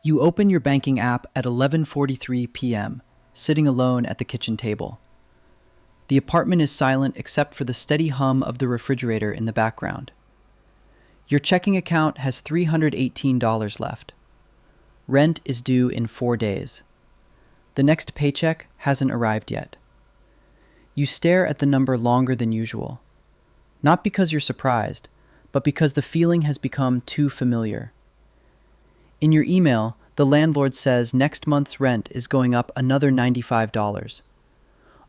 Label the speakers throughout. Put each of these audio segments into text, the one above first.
Speaker 1: You open your banking app at 11:43 p.m., sitting alone at the kitchen table. The apartment is silent except for the steady hum of the refrigerator in the background. Your checking account has $318 left. Rent is due in 4 days. The next paycheck hasn't arrived yet. You stare at the number longer than usual. Not because you're surprised, but because the feeling has become too familiar. In your email, the landlord says next month's rent is going up another $95.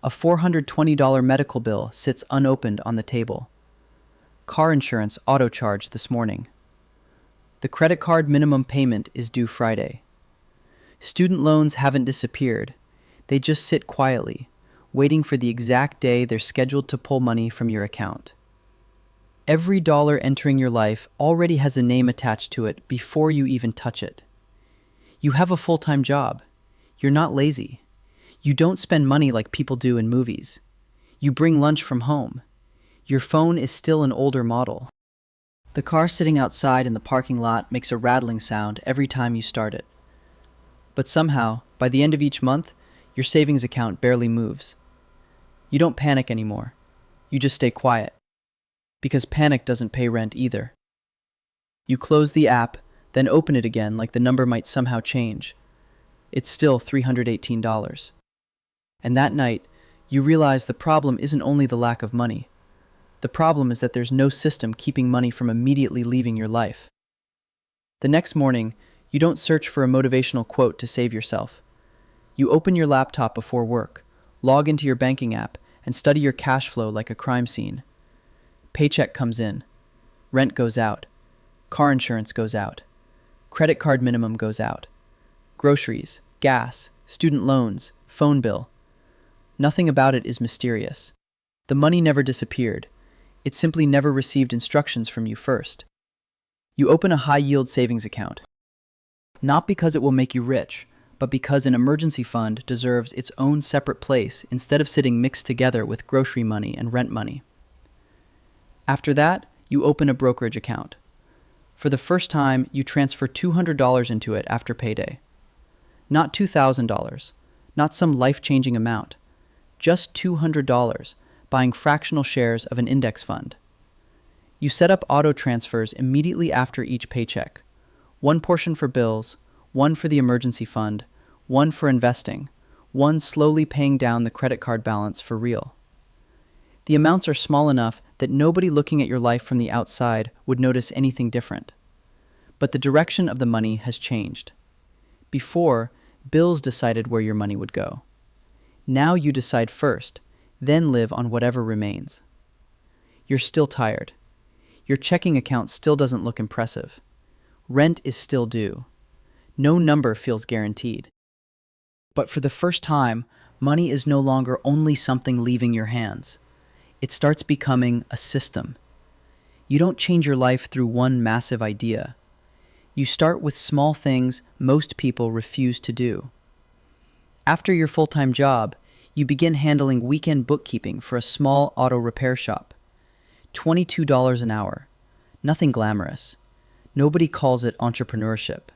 Speaker 1: A $420 medical bill sits unopened on the table. Car insurance auto-charged this morning. The credit card minimum payment is due Friday. Student loans haven't disappeared. They just sit quietly, waiting for the exact day they're scheduled to pull money from your account. Every dollar entering your life already has a name attached to it before you even touch it. You have a full-time job. You're not lazy. You don't spend money like people do in movies. You bring lunch from home. Your phone is still an older model. The car sitting outside in the parking lot makes a rattling sound every time you start it. But somehow, by the end of each month, your savings account barely moves. You don't panic anymore. You just stay quiet. Because panic doesn't pay rent either. You close the app, then open it again like the number might somehow change. It's still $318. And that night, you realize the problem isn't only the lack of money. The problem is that there's no system keeping money from immediately leaving your life. The next morning, you don't search for a motivational quote to save yourself. You open your laptop before work, log into your banking app, and study your cash flow like a crime scene. Paycheck comes in. Rent goes out. Car insurance goes out. Credit card minimum goes out. Groceries, gas, student loans, phone bill. Nothing about it is mysterious. The money never disappeared. It simply never received instructions from you first. You open a high-yield savings account. Not because it will make you rich, but because an emergency fund deserves its own separate place instead of sitting mixed together with grocery money and rent money. After that, you open a brokerage account. For the first time, you transfer $200 into it after payday. Not $2,000, not some life-changing amount, just $200, buying fractional shares of an index fund. You set up auto transfers immediately after each paycheck. One portion for bills, one for the emergency fund, one for investing, one slowly paying down the credit card balance for real. The amounts are small enough that nobody looking at your life from the outside would notice anything different. But the direction of the money has changed. Before, bills decided where your money would go. Now you decide first, then live on whatever remains. You're still tired. Your checking account still doesn't look impressive. Rent is still due. No number feels guaranteed. But for the first time, money is no longer only something leaving your hands. It starts becoming a system. You don't change your life through one massive idea. You start with small things most people refuse to do. After your full-time job, you begin handling weekend bookkeeping for a small auto repair shop. $22 an hour. Nothing glamorous. Nobody calls it entrepreneurship.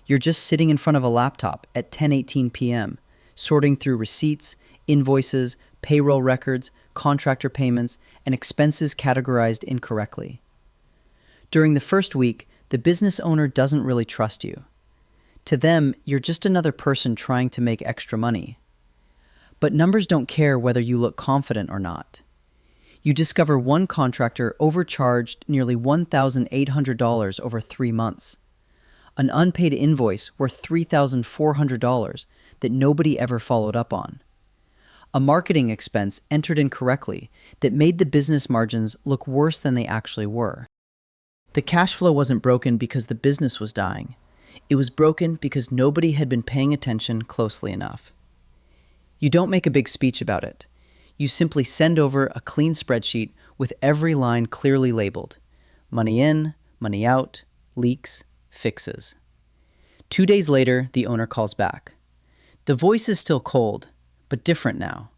Speaker 1: You're just sitting in front of a laptop at 10:18 p.m., sorting through receipts, invoices, payroll records, contractor payments, and expenses categorized incorrectly. During the first week, the business owner doesn't really trust you. To them, you're just another person trying to make extra money. But numbers don't care whether you look confident or not. You discover one contractor overcharged nearly $1,800 over 3 months. An unpaid invoice worth $3,400 that nobody ever followed up on. A marketing expense entered incorrectly that made the business margins look worse than they actually were. The cash flow wasn't broken because the business was dying. It was broken because nobody had been paying attention closely enough. You don't make a big speech about it. You simply send over a clean spreadsheet with every line clearly labeled. Money in, money out, leaks, fixes. 2 days later, the owner calls back. The voice is still cold, but different now.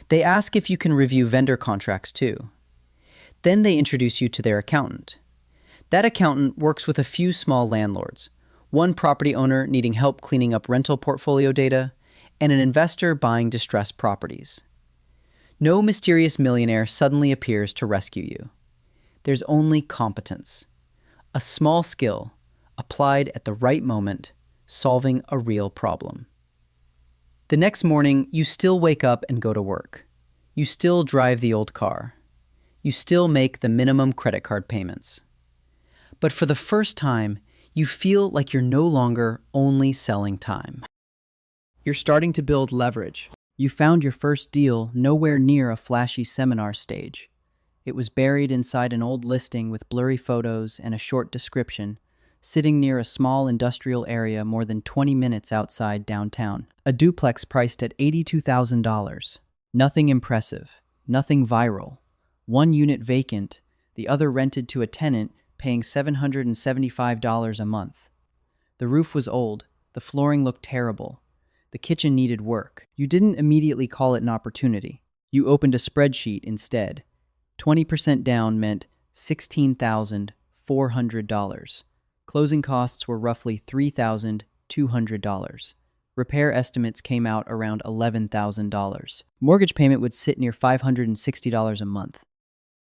Speaker 1: They ask if you can review vendor contracts too. Then they introduce you to their accountant. That accountant works with a few small landlords. one property owner needing help cleaning up rental portfolio data, and an investor buying distressed properties. No mysterious millionaire suddenly appears to rescue you. There's only competence, a small skill applied at the right moment, solving a real problem. The next morning, you still wake up and go to work. You still drive the old car. You still make the minimum credit card payments. But for the first time, you feel like you're no longer only selling time. You're starting to build leverage. You found your first deal nowhere near a flashy seminar stage. It was buried inside an old listing with blurry photos and a short description, sitting near a small industrial area more than 20 minutes outside downtown. A duplex priced at $82,000. Nothing impressive, nothing viral. One unit vacant, the other rented to a tenant paying $775 a month. The roof was old, the flooring looked terrible, the kitchen needed work. You didn't immediately call it an opportunity. You opened a spreadsheet instead. 20% down meant $16,400. Closing costs were roughly $3,200. Repair estimates came out around $11,000. Mortgage payment would sit near $560 a month.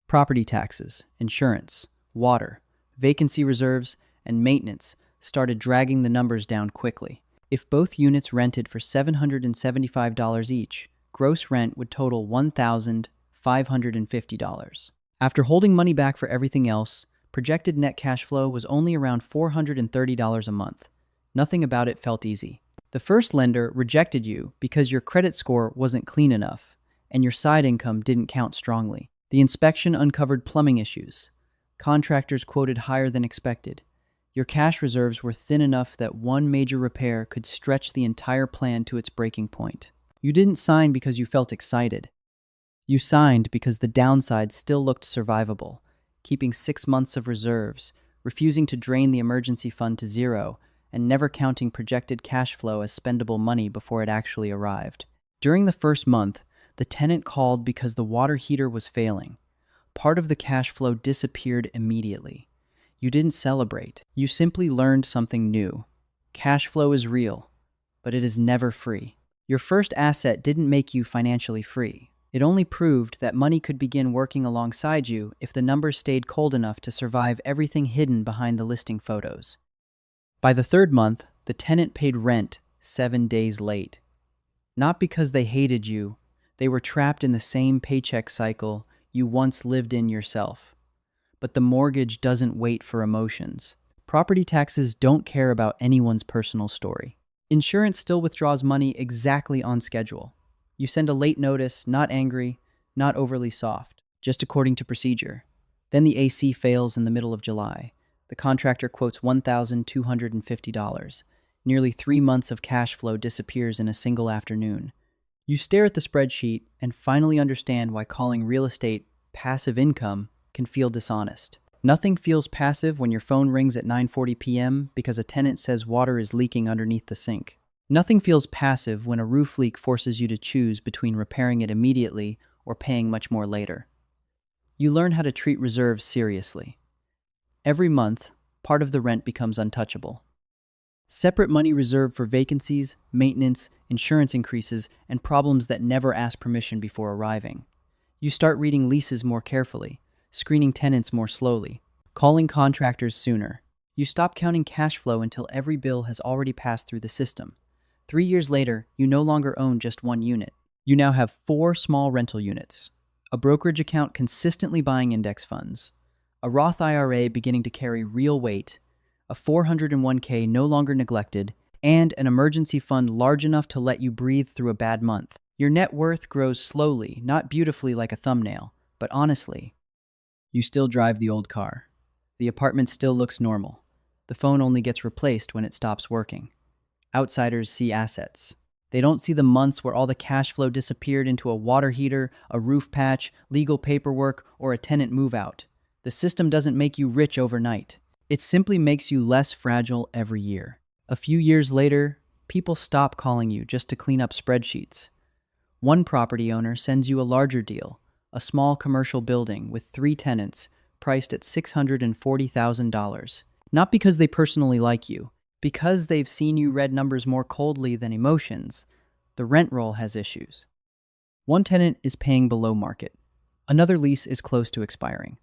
Speaker 1: Property taxes, insurance, water, vacancy reserves, and maintenance started dragging the numbers down quickly. If both units rented for $775 each, gross rent would total $1,550. After holding money back for everything else, projected net cash flow was only around $430 a month. Nothing about it felt easy. The first lender rejected you because your credit score wasn't clean enough, and your side income didn't count strongly. The inspection uncovered plumbing issues. Contractors quoted higher than expected. Your cash reserves were thin enough that one major repair could stretch the entire plan to its breaking point. You didn't sign because you felt excited. You signed because the downside still looked survivable, keeping 6 months of reserves, refusing to drain the emergency fund to zero, and never counting projected cash flow as spendable money before it actually arrived. During the first month, the tenant called because the water heater was failing. Part of the cash flow disappeared immediately. You didn't celebrate. You simply learned something new. Cash flow is real, but it is never free. Your first asset didn't make you financially free. It only proved that money could begin working alongside you if the numbers stayed cold enough to survive everything hidden behind the listing photos. By the third month, the tenant paid rent 7 days late. Not because they hated you, they were trapped in the same paycheck cycle you once lived in yourself. But the mortgage doesn't wait for emotions. Property taxes don't care about anyone's personal story. Insurance still withdraws money exactly on schedule. You send a late notice, not angry, not overly soft, just according to procedure. Then the AC fails in the middle of July. The contractor quotes $1,250. Nearly 3 months of cash flow disappears in a single afternoon. You stare at the spreadsheet and finally understand why calling real estate passive income can feel dishonest. Nothing feels passive when your phone rings at 9:40 p.m. because a tenant says water is leaking underneath the sink. Nothing feels passive when a roof leak forces you to choose between repairing it immediately or paying much more later. You learn how to treat reserves seriously. Every month, part of the rent becomes untouchable. Separate money reserved for vacancies, maintenance, insurance increases, and problems that never ask permission before arriving. You start reading leases more carefully, screening tenants more slowly, calling contractors sooner. You stop counting cash flow until every bill has already passed through the system. 3 years later, you no longer own just one unit. You now have 4 small rental units, a brokerage account consistently buying index funds, a Roth IRA beginning to carry real weight, a 401k no longer neglected, and an emergency fund large enough to let you breathe through a bad month. Your net worth grows slowly, not beautifully like a thumbnail, but honestly. You still drive the old car. The apartment still looks normal. The phone only gets replaced when it stops working. Outsiders see assets. They don't see the months where all the cash flow disappeared into a water heater, a roof patch, legal paperwork, or a tenant move out. The system doesn't make you rich overnight. It simply makes you less fragile every year. A few years later, people stop calling you just to clean up spreadsheets. One property owner sends you a larger deal, a small commercial building with 3 tenants, priced at $640,000. Not because they personally like you, Because they've seen you read numbers more coldly than emotions, the rent roll has issues. One tenant is paying below market. Another lease is close to expiring.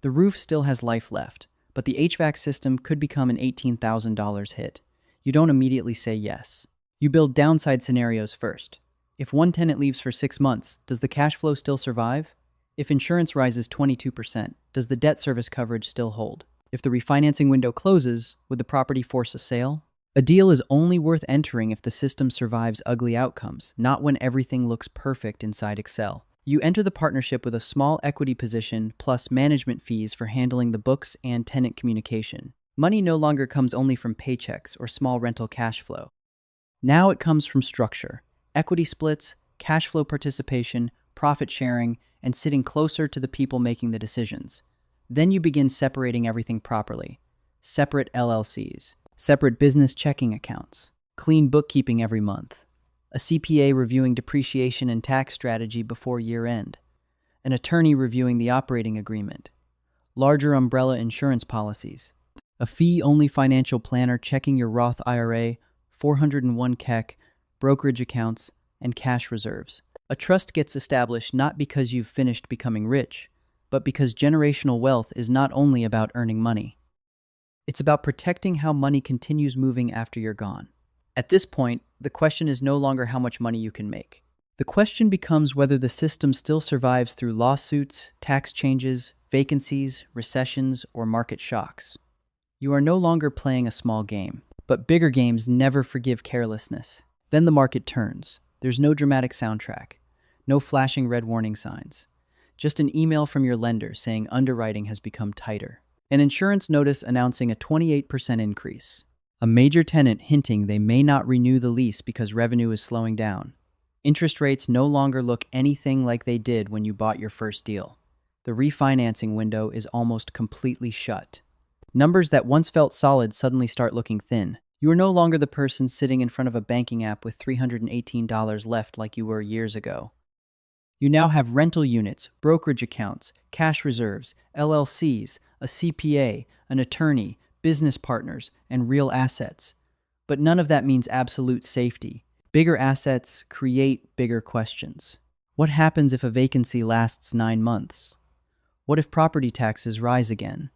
Speaker 1: The roof still has life left, but the HVAC system could become an $18,000 hit. You don't immediately say yes. You build downside scenarios first. If one tenant leaves for 6 months, does the cash flow still survive? If insurance rises 22%, does the debt service coverage still hold? If the refinancing window closes, would the property force a sale? A deal is only worth entering if the system survives ugly outcomes, not when everything looks perfect inside Excel. You enter the partnership with a small equity position plus management fees for handling the books and tenant communication. Money no longer comes only from paychecks or small rental cash flow. Now it comes from structure, equity splits, cash flow participation, profit sharing, and sitting closer to the people making the decisions. Then you begin separating everything properly. Separate LLCs, separate business checking accounts, clean bookkeeping every month, a CPA reviewing depreciation and tax strategy before year end, an attorney reviewing the operating agreement, larger umbrella insurance policies, a fee-only financial planner checking your Roth IRA, 401 KEC, brokerage accounts, and cash reserves. A trust gets established not because you've finished becoming rich, but because generational wealth is not only about earning money. It's about protecting how money continues moving after you're gone. At this point, the question is no longer how much money you can make. The question becomes whether the system still survives through lawsuits, tax changes, vacancies, recessions, or market shocks. You are no longer playing a small game, but bigger games never forgive carelessness. Then the market turns. There's no dramatic soundtrack, no flashing red warning signs. Just an email from your lender saying underwriting has become tighter. An insurance notice announcing a 28% increase. A major tenant hinting they may not renew the lease because revenue is slowing down. Interest rates no longer look anything like they did when you bought your first deal. The refinancing window is almost completely shut. Numbers that once felt solid suddenly start looking thin. You are no longer the person sitting in front of a banking app with $318 left like you were years ago. You now have rental units, brokerage accounts, cash reserves, LLCs, a CPA, an attorney, business partners, and real assets. But none of that means absolute safety. Bigger assets create bigger questions. What happens if a vacancy lasts 9 months? What if property taxes rise again?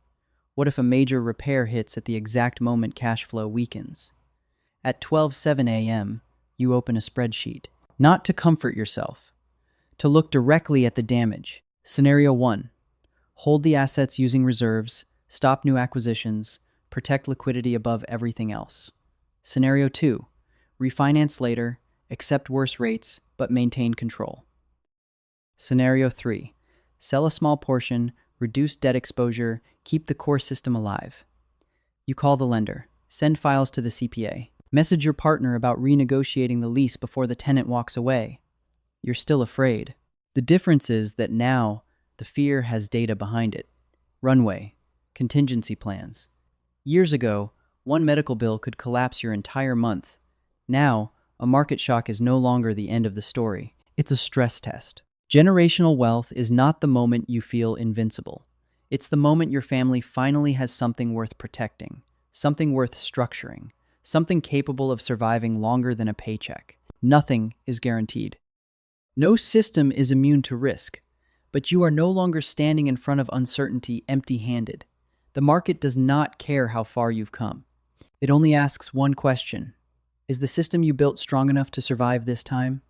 Speaker 1: What if a major repair hits at the exact moment cash flow weakens? At 12:07 a.m., you open a spreadsheet, not to comfort yourself, to look directly at the damage. Scenario 1. Hold the assets using reserves, stop new acquisitions, protect liquidity above everything else. Scenario 2. Refinance later, accept worse rates, but maintain control. Scenario 3. Sell a small portion, reduce debt exposure, keep the core system alive. You call the lender, send files to the CPA, message your partner about renegotiating the lease before the tenant walks away. You're still afraid. The difference is that now the fear has data behind it. Runway, contingency plans. Years ago, one medical bill could collapse your entire month. Now, a market shock is no longer the end of the story. It's a stress test. Generational wealth is not the moment you feel invincible. It's the moment your family finally has something worth protecting, something worth structuring, something capable of surviving longer than a paycheck. Nothing is guaranteed. No system is immune to risk, but you are no longer standing in front of uncertainty empty-handed. The market does not care how far you've come. It only asks one question. Is the system you built strong enough to survive this time?